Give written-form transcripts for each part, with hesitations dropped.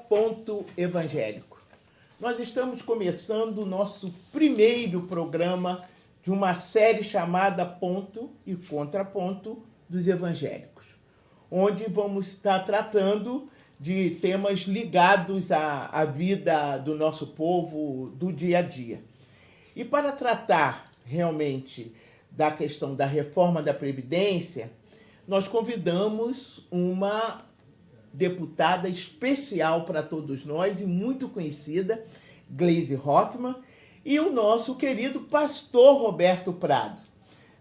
Ponto evangélico. Nós estamos começando o nosso primeiro programa de uma série chamada Ponto e Contraponto dos Evangélicos, onde vamos estar tratando de temas ligados à vida do nosso povo, do dia a dia. E para tratar realmente da questão da reforma da Previdência, nós convidamos uma deputada especial para todos nós e muito conhecida, Gleisi Hoffmann, e o nosso querido pastor Roberto Prado.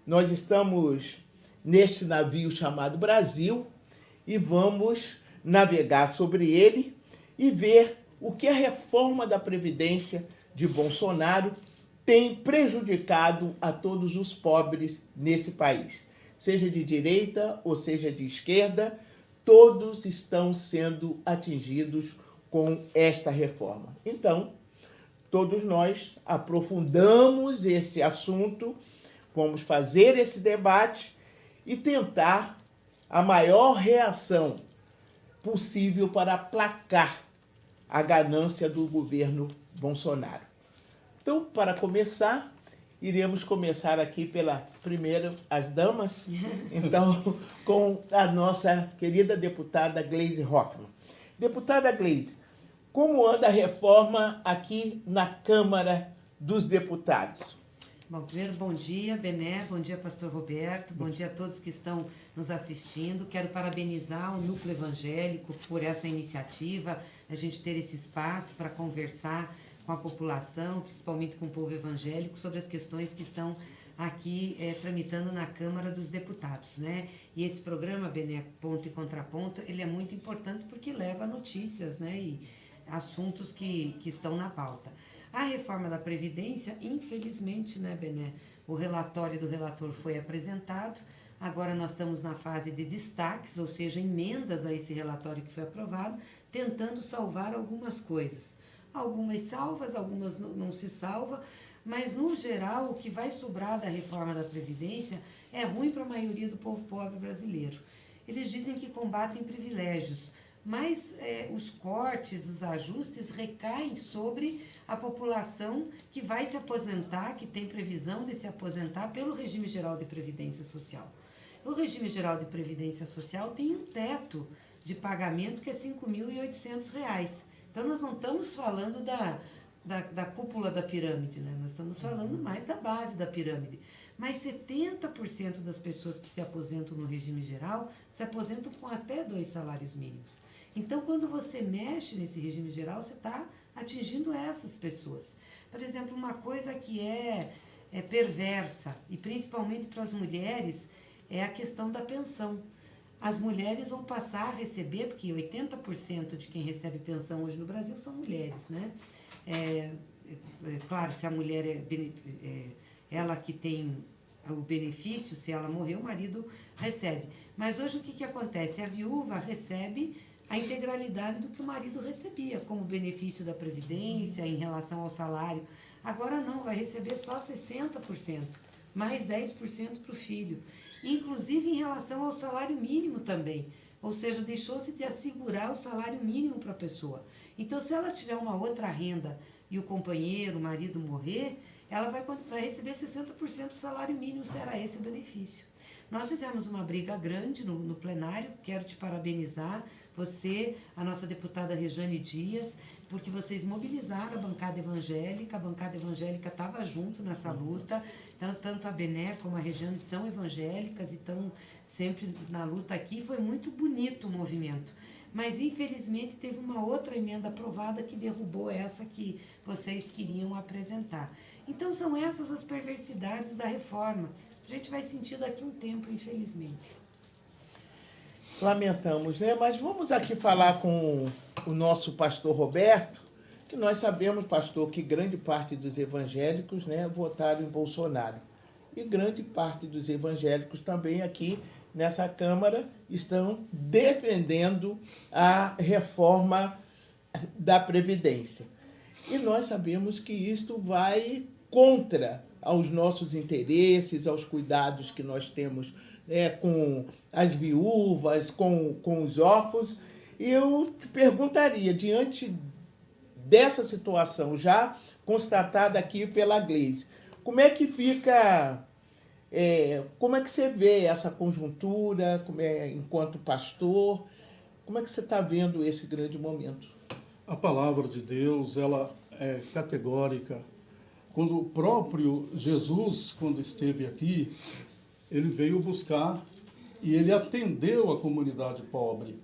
Nós estamos neste navio chamado Brasil e vamos navegar sobre ele e ver o que a reforma da Previdência de Bolsonaro tem prejudicado a todos os pobres nesse país. Seja de direita ou seja de esquerda, todos estão sendo atingidos com esta reforma. Então, todos nós aprofundamos este assunto, vamos fazer esse debate e tentar a maior reação possível para aplacar a ganância do governo Bolsonaro. Então, para começar, iremos começar aqui pela primeira, as damas, então, com a nossa querida deputada Gleisi Hoffmann. Deputada Gleisi, como anda a reforma aqui na Câmara dos Deputados? Bom, primeiro, bom dia, Bené, bom dia, pastor Roberto, bom dia a todos que estão nos assistindo. Quero parabenizar o Núcleo Evangélico por essa iniciativa, a gente ter esse espaço para conversar com a população, principalmente com o povo evangélico, sobre as questões que estão aqui tramitando na Câmara dos Deputados, né? E esse programa, Bené, Ponto e Contraponto, ele é muito importante porque leva notícias, né, e assuntos que estão na pauta. A reforma da Previdência, infelizmente, né, Bené, o relatório do relator foi apresentado, agora nós estamos na fase de destaques, ou seja, emendas a esse relatório que foi aprovado, tentando salvar algumas coisas. Algumas salvas, algumas não se salva, mas no geral o que vai sobrar da reforma da Previdência é ruim para a maioria do povo pobre brasileiro. Eles dizem que combatem privilégios, mas os cortes, os ajustes recaem sobre a população que vai se aposentar, que tem previsão de se aposentar pelo regime geral de previdência social. O regime geral de previdência social tem um teto de pagamento que é R$ 5.800. Então, nós não estamos falando da cúpula da pirâmide, né? Nós estamos falando mais da base da pirâmide. Mas 70% das pessoas que se aposentam no regime geral se aposentam com até 2 salários mínimos. Então, quando você mexe nesse regime geral, você está atingindo essas pessoas. Por exemplo, uma coisa que é perversa, e principalmente para as mulheres, é a questão da pensão. As mulheres vão passar a receber, porque 80% de quem recebe pensão hoje no Brasil são mulheres, né? Claro, se a mulher ela que tem o benefício, se ela morrer, o marido recebe. Mas hoje o que acontece? A viúva recebe a integralidade do que o marido recebia, como benefício da Previdência, em relação ao salário. Agora não, vai receber só 60%, mais 10% para o filho. Inclusive em relação ao salário mínimo também. Ou seja, deixou-se de assegurar o salário mínimo para a pessoa. Então, se ela tiver uma outra renda e o companheiro, o marido morrer, ela vai receber 60% do salário mínimo, se era esse o benefício. Nós fizemos uma briga grande no plenário, quero te parabenizar, você, a nossa deputada Rejane Dias, porque vocês mobilizaram a bancada evangélica estava junto nessa luta, então, tanto a Bené como a Rejane são evangélicas e estão sempre na luta aqui, foi muito bonito o movimento. Mas, infelizmente, teve uma outra emenda aprovada que derrubou essa que vocês queriam apresentar. Então, são essas as perversidades da reforma. A gente vai sentir daqui um tempo, infelizmente. Lamentamos, né? Mas vamos aqui falar com o nosso pastor Roberto, que nós sabemos, pastor, que grande parte dos evangélicos, né, votaram em Bolsonaro. E grande parte dos evangélicos também aqui nessa Câmara estão defendendo a reforma da Previdência. E nós sabemos que isto vai contra aos nossos interesses, aos cuidados que nós temos com as viúvas, com os órfãos. Eu te perguntaria, diante dessa situação já constatada aqui pela Gleise, como é que fica, como é que você vê essa conjuntura, enquanto pastor, como é que você está vendo esse grande momento? A palavra de Deus, ela é categórica. Quando o próprio Jesus, quando esteve aqui, ele veio buscar e ele atendeu a comunidade pobre,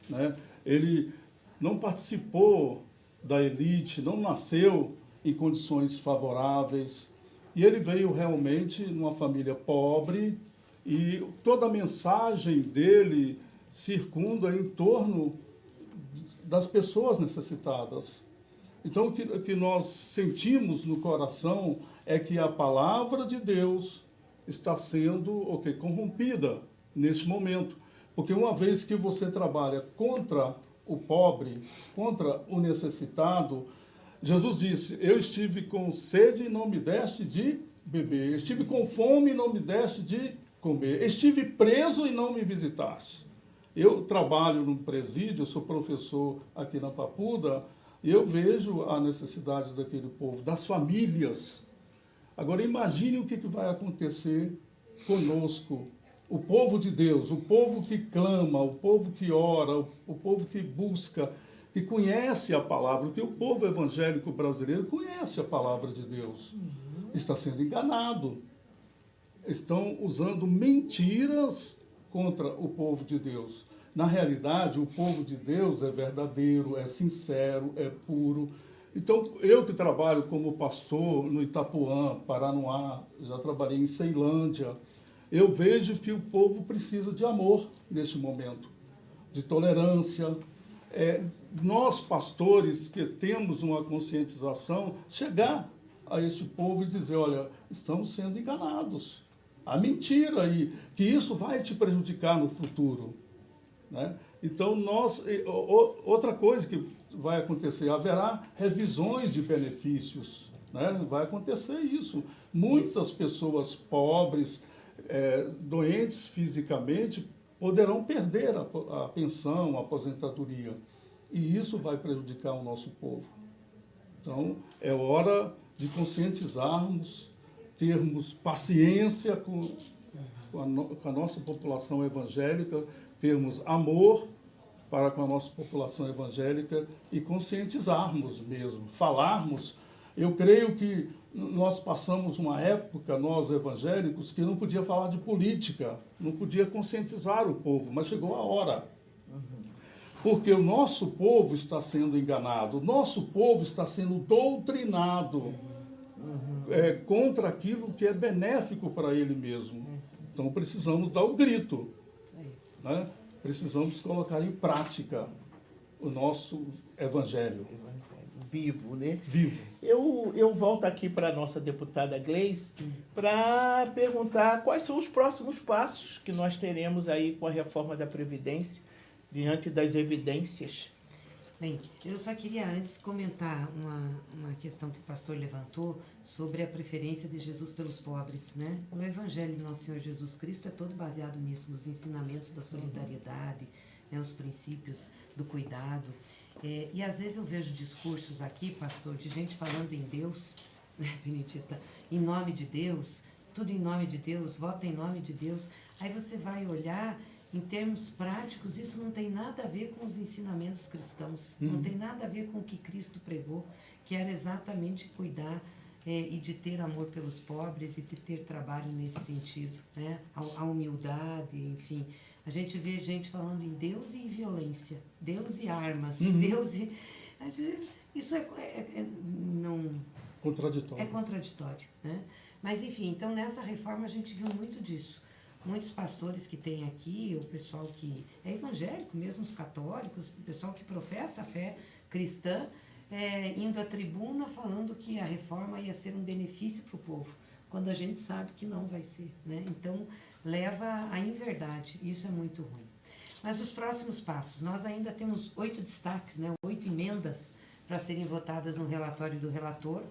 né? Ele não participou da elite, não nasceu em condições favoráveis, e ele veio realmente numa família pobre, e toda a mensagem dele circunda em torno das pessoas necessitadas. Então, o que nós sentimos no coração é que a palavra de Deus está sendo corrompida neste momento. Porque uma vez que você trabalha contra o pobre, contra o necessitado, Jesus disse, eu estive com sede e não me deste de beber, estive com fome e não me deste de comer, estive preso e não me visitaste. Eu trabalho num presídio, eu sou professor aqui na Papuda, e eu vejo a necessidade daquele povo, das famílias. Agora imagine o que vai acontecer conosco, o povo de Deus, o povo que clama, o povo que ora, o povo que busca, que conhece a palavra, porque o povo evangélico brasileiro conhece a palavra de Deus. Está sendo enganado. Estão usando mentiras contra o povo de Deus. Na realidade, o povo de Deus é verdadeiro, é sincero, é puro. Então, eu que trabalho como pastor no Itapuã, Paranoá, já trabalhei em Ceilândia, eu vejo que o povo precisa de amor neste momento, de tolerância. Nós, pastores, que temos uma conscientização, chegar a este povo e dizer, olha, estamos sendo enganados. Há mentira aí, que isso vai te prejudicar no futuro, né? Então, outra coisa que vai acontecer, haverá revisões de benefícios, né? Vai acontecer isso. Muitas pessoas pobres, doentes fisicamente, poderão perder a pensão, a aposentadoria. E isso vai prejudicar o nosso povo. Então, é hora de conscientizarmos, termos paciência com a nossa população evangélica, termos amor para com a nossa população evangélica e conscientizarmos mesmo, falarmos. Eu creio que nós passamos uma época, nós evangélicos, que não podia falar de política, não podia conscientizar o povo, mas chegou a hora. Porque o nosso povo está sendo enganado, o nosso povo está sendo doutrinado contra aquilo que é benéfico para ele mesmo. Então precisamos dar o grito, né? Precisamos colocar em prática o nosso evangelho. Vivo, né? Vivo. Eu volto aqui para a nossa deputada Gleise para perguntar quais são os próximos passos que nós teremos aí com a reforma da Previdência, diante das evidências. Bem, eu só queria antes comentar uma questão que o pastor levantou sobre a preferência de Jesus pelos pobres, né? O Evangelho de Nosso Senhor Jesus Cristo é todo baseado nisso, nos ensinamentos da solidariedade, né? Os princípios do cuidado. E às vezes eu vejo discursos aqui, pastor, de gente falando em Deus, né, Benedita? Em nome de Deus, tudo em nome de Deus, vota em nome de Deus. Aí você vai olhar, em termos práticos, isso não tem nada a ver com os ensinamentos cristãos, não tem nada a ver com o que Cristo pregou, que era exatamente cuidar e de ter amor pelos pobres e de ter trabalho nesse sentido, né? A humildade, enfim. A gente vê gente falando em Deus e em violência, Deus e armas, Deus e... Isso não... Contraditório. É contraditório, né? Mas, enfim, então nessa reforma a gente viu muito disso. Muitos pastores que tem aqui, o pessoal que é evangélico, mesmo os católicos, o pessoal que professa a fé cristã, indo à tribuna falando que a reforma ia ser um benefício para o povo, quando a gente sabe que não vai ser, né? Então, leva à inverdade, isso é muito ruim. Mas os próximos passos, nós ainda temos 8 destaques, né? 8 emendas para serem votadas no relatório do relator.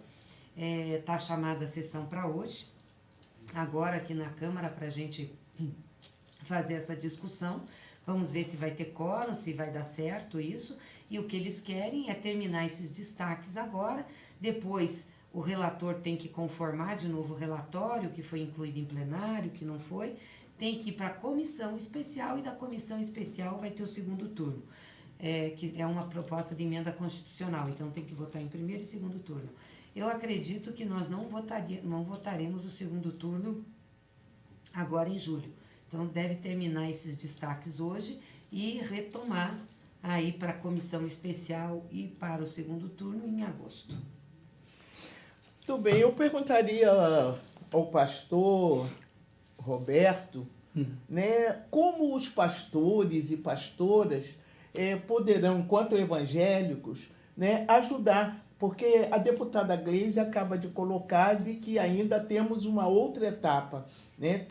Está chamada a sessão para hoje, agora aqui na Câmara, para a gente fazer essa discussão. Vamos ver se vai ter quórum, se vai dar certo isso. E o que eles querem é terminar esses destaques agora. Depois, o relator tem que conformar de novo o relatório, que foi incluído em plenário, que não foi. Tem que ir para a comissão especial e da comissão especial vai ter o segundo turno. Que é uma proposta de emenda constitucional. Então, tem que votar em primeiro e segundo turno. Eu acredito que nós não votaremos o segundo turno agora em julho. Então, deve terminar esses destaques hoje e retomar aí para a comissão especial e para o segundo turno em agosto. Muito bem, eu perguntaria ao pastor Roberto, né, como os pastores e pastoras poderão, enquanto evangélicos, né, ajudar, porque a deputada Gleise acaba de colocar de que ainda temos uma outra etapa, né,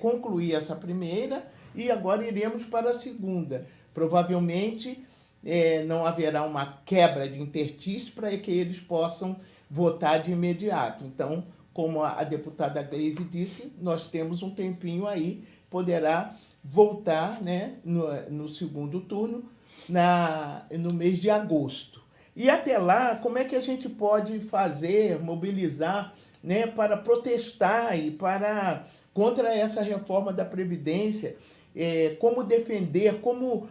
concluir essa primeira e agora iremos para a segunda. Provavelmente não haverá uma quebra de interstício para que eles possam votar de imediato. Então, como a deputada Gleise disse, nós temos um tempinho aí, poderá voltar, né, no segundo turno, no mês de agosto. E até lá, como é que a gente pode mobilizar, né, para protestar e contra essa reforma da Previdência, como defender, como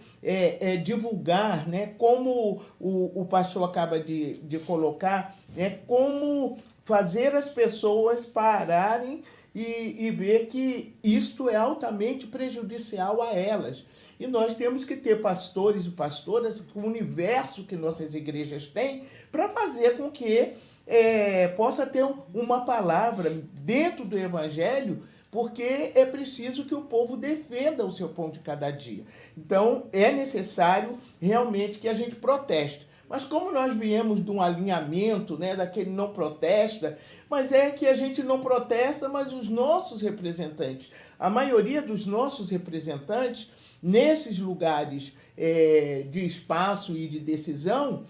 divulgar, né, como o pastor acaba de colocar, né, como fazer as pessoas pararem e ver que isto é altamente prejudicial a elas. E nós temos que ter pastores e pastoras, o universo que nossas igrejas têm, para fazer com que possa ter uma palavra dentro do Evangelho, porque é preciso que o povo defenda o seu pão de cada dia. Então, é necessário realmente que a gente proteste. Mas como nós viemos de um alinhamento, né, daquele não protesta, mas é que a gente não protesta, mas os nossos representantes, a maioria dos nossos representantes, nesses lugares de espaço e de decisão,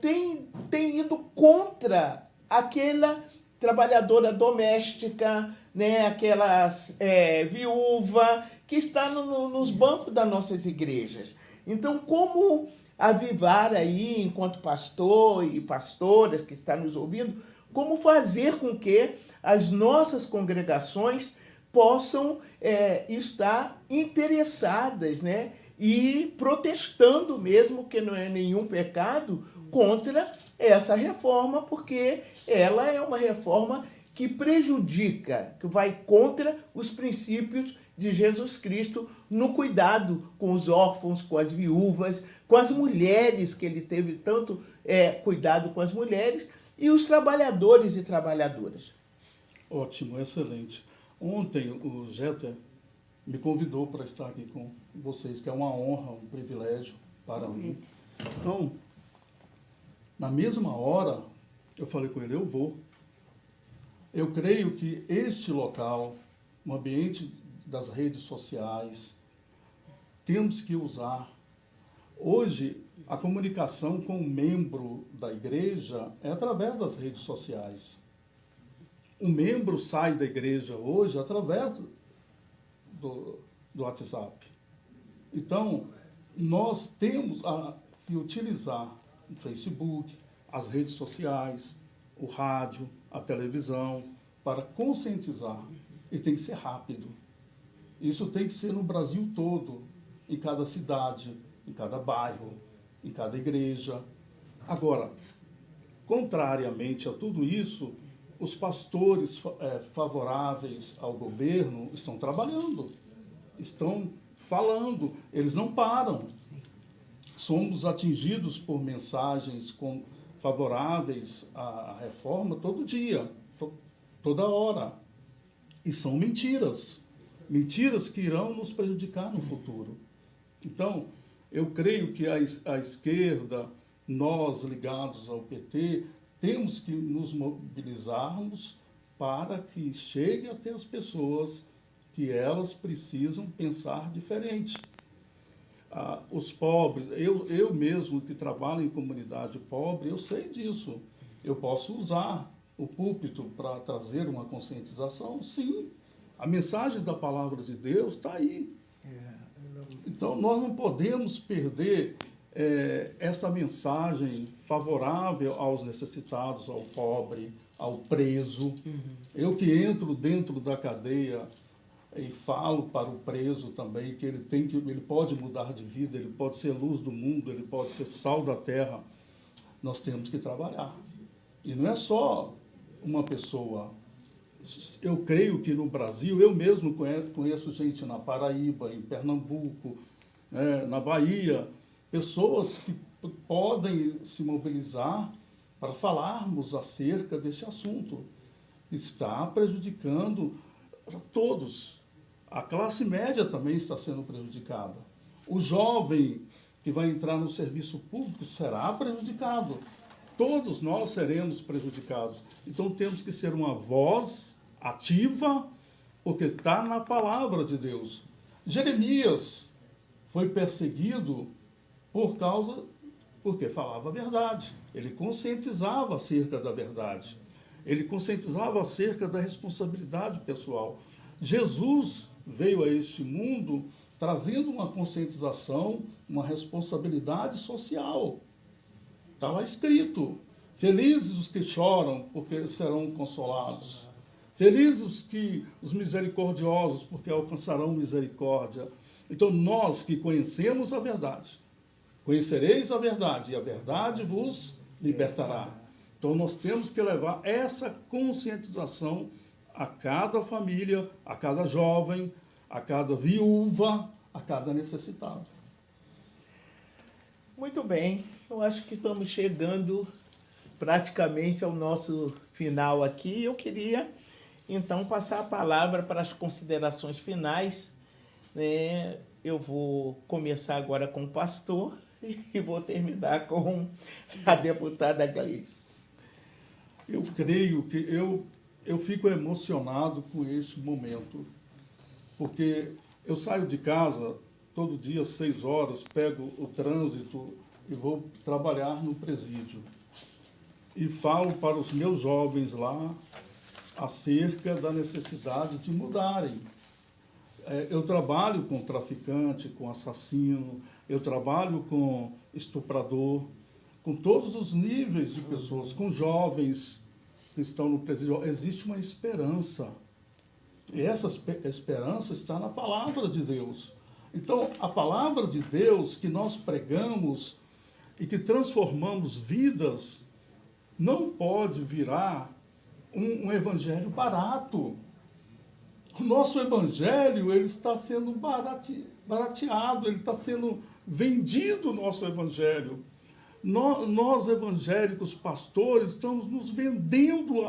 tem ido contra aquela trabalhadora doméstica, né, aquela viúva que está nos bancos das nossas igrejas. Então, como avivar aí, enquanto pastor e pastoras que estão nos ouvindo, como fazer com que as nossas congregações possam estar interessadas, né, e protestando mesmo, que não é nenhum pecado, contra essa reforma, porque ela é uma reforma que prejudica, que vai contra os princípios de Jesus Cristo no cuidado com os órfãos, com as viúvas, com as mulheres, que ele teve tanto cuidado com as mulheres, e os trabalhadores e trabalhadoras. Ótimo, excelente. Ontem o Jeter me convidou para estar aqui com vocês, que é uma honra, um privilégio para mim. Então, na mesma hora, eu falei com ele, eu vou. Eu creio que este local, o ambiente das redes sociais, temos que usar. Hoje, a comunicação com o membro da igreja é através das redes sociais. O membro sai da igreja hoje através do WhatsApp. Então, nós temos que utilizar o Facebook, as redes sociais, o rádio, a televisão, para conscientizar. E tem que ser rápido. Isso tem que ser no Brasil todo, em cada cidade, em cada bairro, em cada igreja. Agora, contrariamente a tudo isso, os pastores favoráveis ao governo estão trabalhando, estão falando, eles não param. Somos atingidos por mensagens favoráveis à reforma todo dia, toda hora. E são mentiras. Mentiras que irão nos prejudicar no futuro. Então, eu creio que a esquerda, nós ligados ao PT, temos que nos mobilizarmos para que chegue até as pessoas que elas precisam pensar diferente. Os pobres, eu mesmo que trabalho em comunidade pobre, eu sei disso. Eu posso usar o púlpito para trazer uma conscientização? Sim. A mensagem da palavra de Deus está aí. Então, nós não podemos perder essa mensagem favorável aos necessitados, ao pobre, ao preso. Eu que entro dentro da cadeia e falo para o preso também que ele pode mudar de vida, ele pode ser luz do mundo, ele pode ser sal da terra. Nós temos que trabalhar. E não é só uma pessoa. Eu creio que no Brasil, eu mesmo conheço gente na Paraíba, em Pernambuco, na Bahia, pessoas que podem se mobilizar para falarmos acerca desse assunto. Está prejudicando a todos. A classe média também está sendo prejudicada. O jovem que vai entrar no serviço público será prejudicado. Todos nós seremos prejudicados. Então temos que ser uma voz ativa, porque está na palavra de Deus. Jeremias foi perseguido porque falava a verdade. Ele conscientizava acerca da verdade. Ele conscientizava acerca da responsabilidade pessoal. Jesus veio a este mundo trazendo uma conscientização, uma responsabilidade social. Estava escrito: felizes os que choram, porque serão consolados. Felizes os misericordiosos, porque alcançarão misericórdia. Então, nós que conhecemos a verdade, conhecereis a verdade, e a verdade vos libertará. Então, nós temos que levar essa conscientização a cada família, a cada jovem, a cada viúva, a cada necessitado. Muito bem, eu acho que estamos chegando praticamente ao nosso final aqui. Eu queria, então, passar a palavra para as considerações finais. Eu vou começar agora com o pastor e vou terminar com a deputada Gleice. Eu creio que eu fico emocionado com esse momento, porque eu saio de casa todo dia, 6 horas, pego o trânsito e vou trabalhar no presídio. E falo para os meus jovens lá acerca da necessidade de mudarem. Eu trabalho com traficante, com assassino, eu trabalho com estuprador, com todos os níveis de pessoas, com jovens que estão no presídio. Existe uma esperança. E essa esperança está na palavra de Deus. Então, a palavra de Deus que nós pregamos e que transformamos vidas não pode virar um evangelho barato. O nosso evangelho, ele está sendo barateado, ele está sendo vendido, o nosso evangelho. Nós evangélicos, pastores, estamos nos vendendo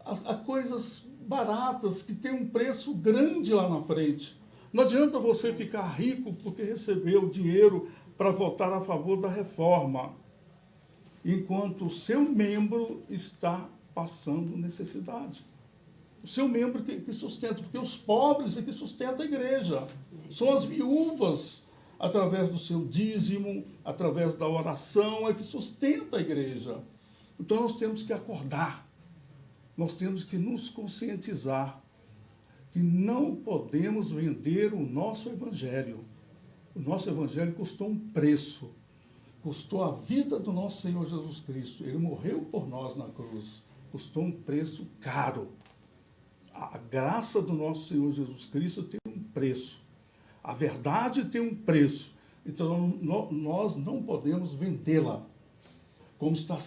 a coisas baratas que têm um preço grande lá na frente. Não adianta você ficar rico porque recebeu dinheiro para votar a favor da reforma, enquanto o seu membro está passando necessidade. O seu membro que sustenta, porque os pobres é que sustentam a igreja. São as viúvas, através do seu dízimo, através da oração, é que sustenta a igreja. Então nós temos que acordar, nós temos que nos conscientizar que não podemos vender o nosso evangelho. O nosso evangelho custou um preço, custou a vida do nosso Senhor Jesus Cristo. Ele morreu por nós na cruz, custou um preço caro. A graça do nosso Senhor Jesus Cristo tem um preço. A verdade tem um preço. Então, nós não podemos vendê-la, como está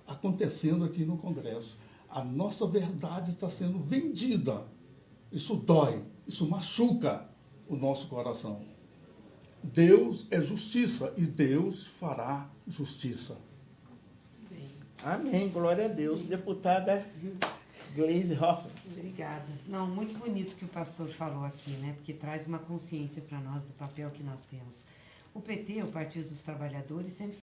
acontecendo aqui no Congresso. A nossa verdade está sendo vendida. Isso dói, isso machuca o nosso coração. Deus é justiça e Deus fará justiça. Amém, glória a Deus. Deputada Gleice Hoffmann. Obrigada. Não, muito bonito que o pastor falou aqui, né? Porque traz uma consciência para nós do papel que nós temos. O PT, o Partido dos Trabalhadores, sempre